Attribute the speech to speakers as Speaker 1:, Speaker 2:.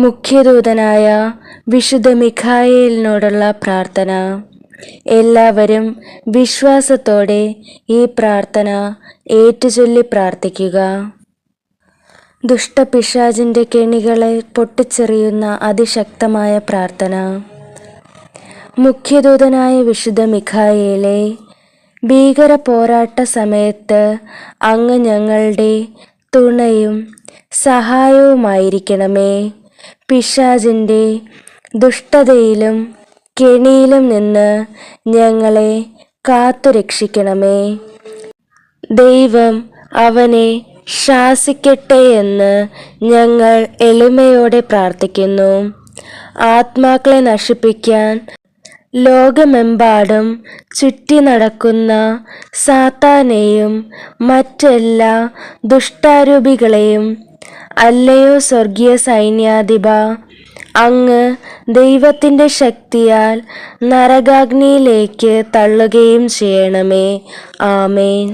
Speaker 1: മുഖ്യദൂതനായ വിശുദ്ധ മിഖായേലിനോടുള്ള പ്രാർത്ഥന. എല്ലാവരും വിശ്വാസത്തോടെ ഈ പ്രാർത്ഥന ഏറ്റുചൊല്ലി പ്രാർത്ഥിക്കുക. ദുഷ്ടപിശാചിന്റെ കെണികളെ പൊട്ടിച്ചെറിയുന്ന അതിശക്തമായ പ്രാർത്ഥന. മുഖ്യദൂതനായ വിശുദ്ധ മിഖായേലേ, ഭീകര പോരാട്ട സമയത്ത് അങ്ങ് ഞങ്ങളുടെ തുണയും സഹായവുമായിരിക്കണമേ. പിശാചിന്റെ ദുഷ്ടതയിലും കെണിയിലും നിന്ന് ഞങ്ങളെ കാത്തുരക്ഷിക്കണമേ. ദൈവം അവനെ ശാസിക്കട്ടെ എന്ന് ഞങ്ങൾ എളിമയോടെ പ്രാർത്ഥിക്കുന്നു. ആത്മാക്കളെ നശിപ്പിക്കാൻ ലോകമെമ്പാടും ചുറ്റി നടക്കുന്ന സാത്താനെയും മറ്റെല്ലാ ദുഷ്ടാരൂപികളെയും അല്ലയോ സ്വർഗീയ സൈന്യാധിപ, അങ്ങ് ദൈവത്തിൻ്റെ ശക്തിയാൽ നരകാഗ്നിയിലേക്ക് തള്ളുകയും ചെയ്യണമേ. ആമേൻ.